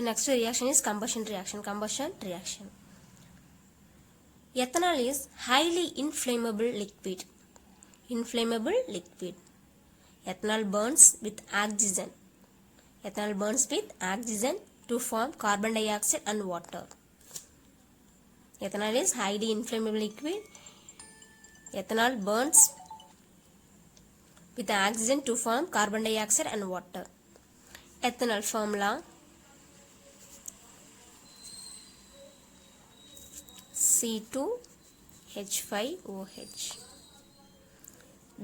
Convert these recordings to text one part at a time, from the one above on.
next reaction is combustion reaction. Ethanol is highly inflammable liquid. Ethanol burns with oxygen. To form carbon dioxide and water. Ethanol is highly inflammable liquid. Ethanol burns with oxygen to form carbon dioxide and water. Ethanol formula: C2H5OH.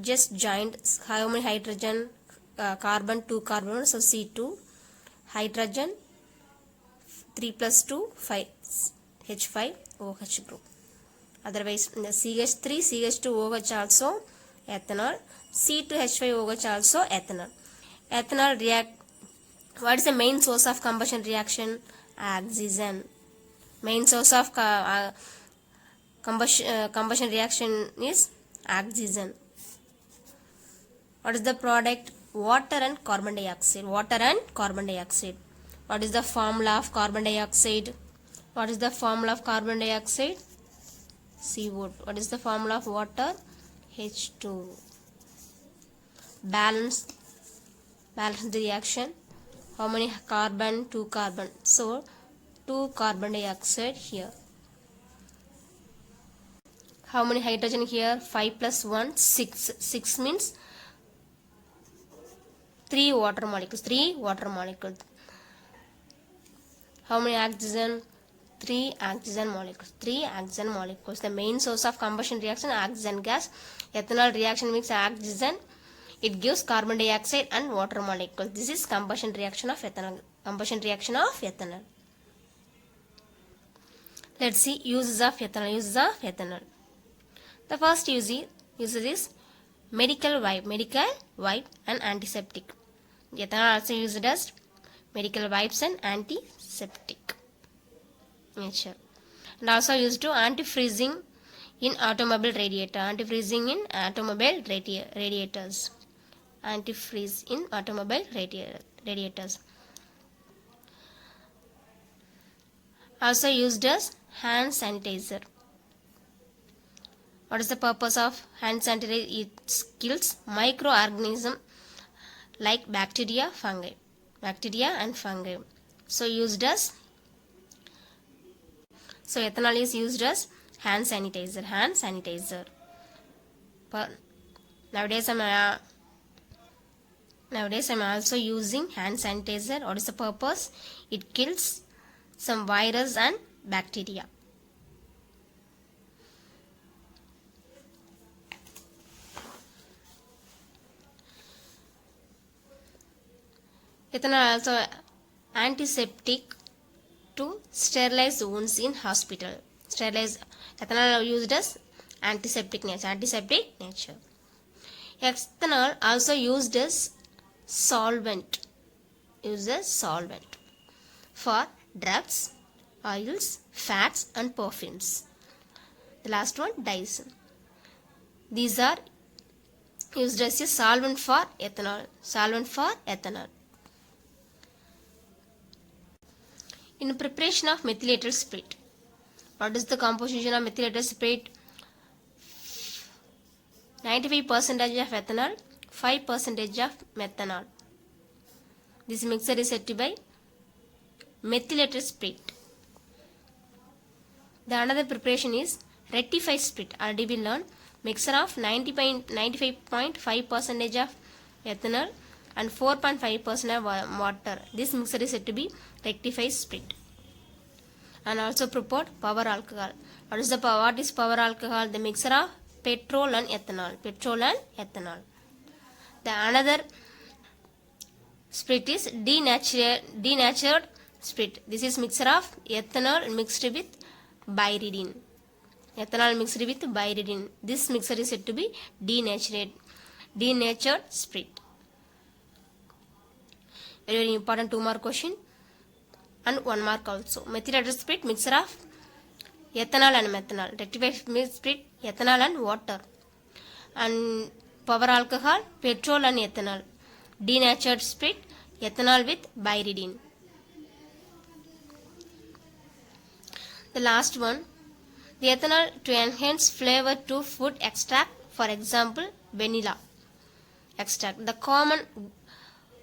Just joined how many hydrogen, carbon, 2 carbon, so C2, hydrogen 3 plus 2, 5, H5OH group. Otherwise, in the CH3, CH2OH also ethanol, C2H5OH also ethanol. Ethanol react. What is the main source of combustion reaction? Oxygen. Main source of combustion reaction is oxygen. What is the product? Water and carbon dioxide. What is the formula of carbon dioxide? CO2. What is the formula of water? H2. Balance the reaction. How many carbon? 2 carbon. So 2 carbon dioxide here. How many hydrogen here? 5 plus 1, 6. 6 means 3 water molecules. How many oxygen? 3 oxygen molecules. The main source of combustion reaction, oxygen gas. Ethanol reaction makes oxygen. It gives carbon dioxide and water molecules. This is combustion reaction of ethanol. Let's see uses of ethanol. The first use is medical wipe and antiseptic. Ethanol also used as medical wipes and antiseptic nature, and also used to antifreezing in automobile radiators. Antifreeze in automobile radiators. Also used as hand sanitizer. What is the purpose of hand sanitizer? It kills microorganisms like bacteria and fungi. So ethanol is used as hand sanitizer. Nowadays I'm also using hand sanitizer. What is the purpose? It kills some virus and bacteria. Ethanol also antiseptic to sterilize wounds in hospital. Ethanol used as antiseptic nature. Ethanol also used as solvent for drugs, oils, fats and perfumes. The last one, dyes. These are used as a solvent for ethanol. In preparation of methylated spirit. What is the composition of methylated spirit? 95% of ethanol, 5% of methanol. This mixture is said to be methylated spirit. The another preparation is rectified spirit. Already we learned mixture of 95.5% of ethanol and 4.5% of water. This mixture is said to be rectified spirit. And also prepared power alcohol. What is power alcohol? The mixture of petrol and ethanol. The another spirit is denatured spirit. This is mixture of ethanol mixed with pyridine. This mixture is said to be denatured spirit. Very important 2 mark question and 1 mark also. Methylated spirit, mixture of ethanol and methanol. Rectified spirit, ethanol and water. And power alcohol, petrol and ethanol. Denatured spirit, ethanol with pyridine. The last one, the ethanol to enhance flavor to food extract, for example, vanilla extract, the common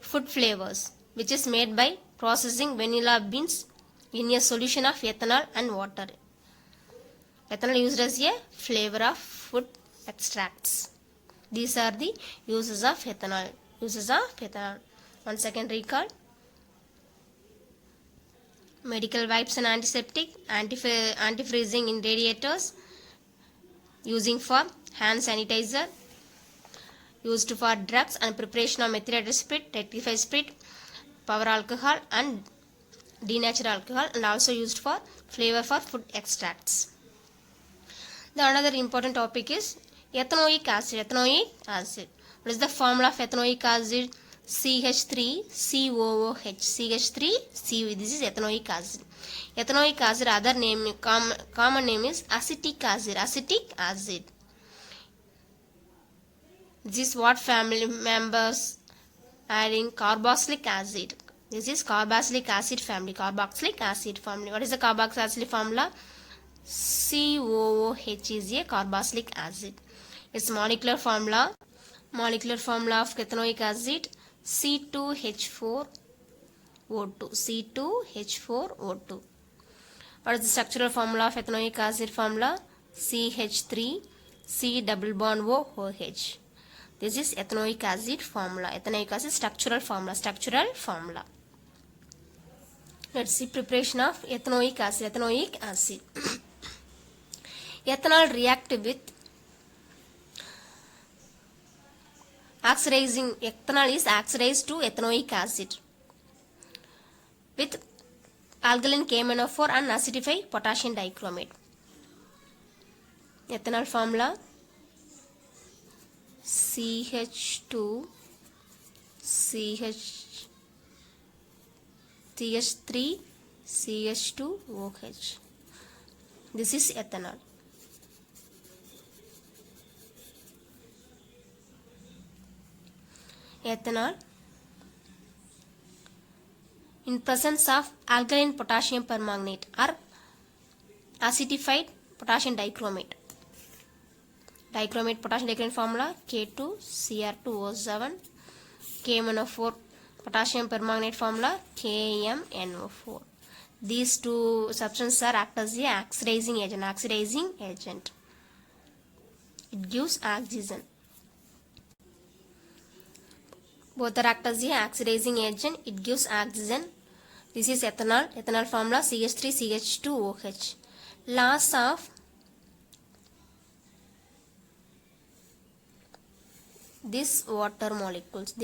food flavors, which is made by processing vanilla beans in a solution of ethanol and water. Ethanol used as a flavor of food extracts. These are the uses of ethanol. Uses of ethanol. Once again recall. Medical wipes and antiseptic, antifreezing in radiators, using for hand sanitizer, used for drugs and preparation of methylated spirit, rectified spirit, power alcohol and denatured alcohol, and also used for flavor for food extracts. The another important topic is ethanoic acid. Ethanoic acid. What is the formula of ethanoic acid? CH3COOH. CH3CO. This is ethanoic acid. Ethanoic acid, other name, common name is acetic acid. Acetic acid. This is what family members adding carboxylic acid. This is carboxylic acid family. Carboxylic acid family. What is the carboxylic acid formula? COOH is a carboxylic acid. Its molecular formula of ethanoic acid C2H4O2. C2H4O2. What is the structural formula of ethanoic acid formula? CH3 C double bond OH. This is ethanoic acid formula. Ethanoic acid structural formula. Structural formula. Let's see preparation of ethanoic acid. Ethanoic acid. Ethanol react with oxidizing. Ethanol is oxidized to ethanoic acid with alkaline KMnO4 and acidify potassium dichromate. Ethanol formula CH2 CH3 CH2OH. This is ethanol. Ethanol in presence of alkaline potassium permanganate or acidified potassium dichromate. Dichromate potassium dichromate formula K2Cr2O7, KMnO4 potassium permanganate formula KMnO4. These two substances are act as a oxidizing agent. Oxidizing agent. It gives oxygen. Both are act as a oxidizing agent. It gives oxygen. This is ethanol. Ethanol formula CH3CH2OH. Loss of these water molecules.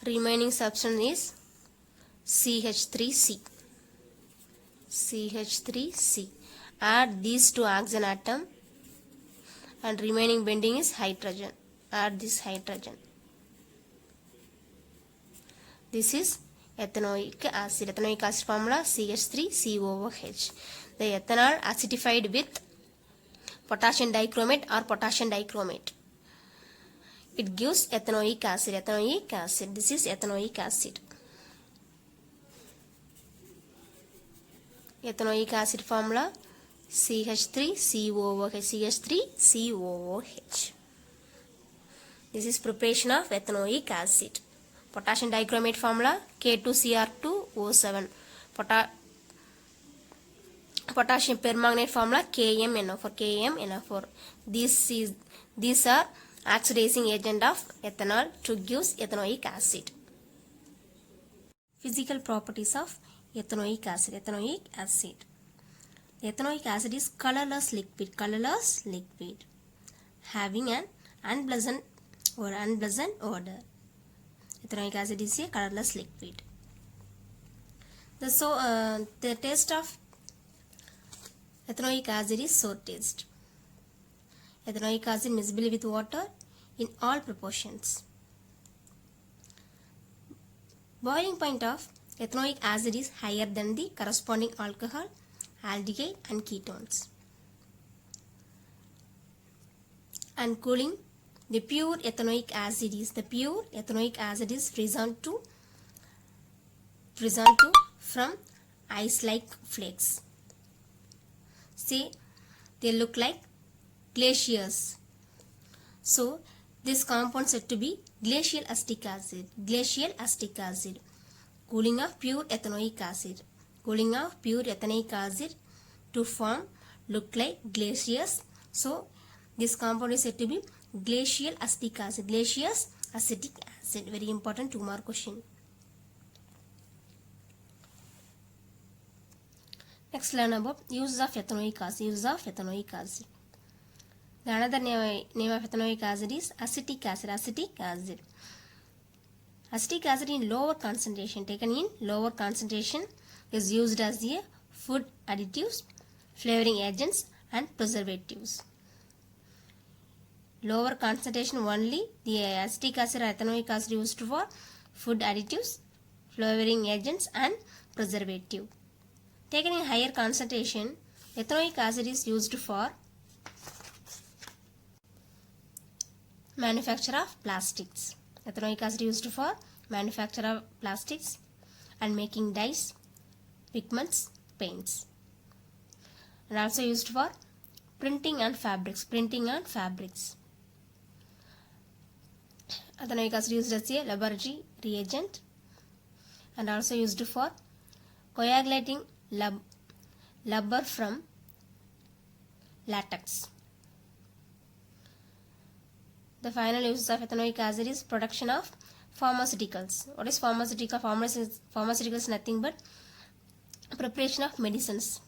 Remaining substance is CH3C. CH3C. Add these two oxygen atom and remaining bending is hydrogen. Add this hydrogen. This is ethanoic acid. Ethanoic acid formula CH3COOH. The ethanol acidified with potassium dichromate or potassium dichromate. It gives ethanoic acid. Ethanoic acid. This is ethanoic acid. Ethanoic acid formula CH3COOH. CH3COOH. This is preparation of ethanoic acid. Potassium dichromate formula K2Cr2O7. Potassium permanganate formula KMnO4. These are oxidizing agent of ethanol to give ethanoic acid. Physical properties of ethanoic acid. Ethanoic acid. Ethanoic acid is colorless liquid. Colorless liquid having an unpleasant odor. Ethanoic acid is a colorless liquid. The taste of ethanoic acid is sour taste. Ethanoic acid miscible with water in all proportions. Boiling point of ethanoic acid is higher than the corresponding alcohol, aldehyde and ketones. And cooling The pure ethanoic acid is present to from ice-like flakes. See, they look like glaciers. So this compound said to be glacial acetic acid. Cooling of pure ethanoic acid to form look like glaciers. So this compound is said to be glacial acetic acid. Very important 2-mark question. Next, learn about uses of ethanoic acid. The another name of ethanoic acid is acetic acid. Acetic acid in lower concentration, taken in lower concentration, is used as a food additives, flavoring agents and preservatives. Lower concentration only, the acetic acid or ethanoic acid used for food additives, flavoring agents and preservative. Taken in higher concentration, ethanoic acid is used for manufacture of plastics. Ethanoic acid used for manufacture of plastics and making dyes, pigments, paints. And also used for printing and fabrics. Ethanoic acid used as a laboratory reagent and also used for coagulating rubber from latex. The final use of ethanoic acid is production of pharmaceuticals. What is pharmaceutical? Pharmaceutical is nothing but preparation of medicines.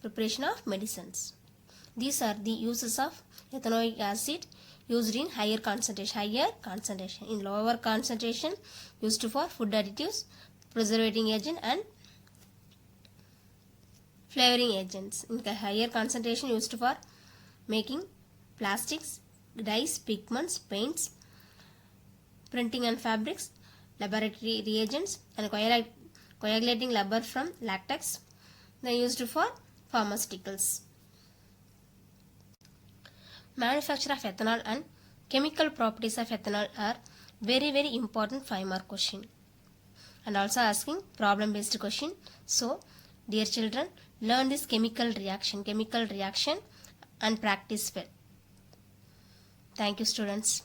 These are the uses of ethanoic acid used in higher concentration. In lower concentration, used for food additives, preservating agent and flavoring agents. In higher concentration, used for making plastics, dyes, pigments, paints, printing and fabrics, laboratory reagents and coagulating rubber from latex. They are used for pharmaceuticals. Manufacture of ethanol and chemical properties of ethanol are very important 5-mark question and also asking problem based question. So dear children, learn this chemical reaction and practice well. Thank you students.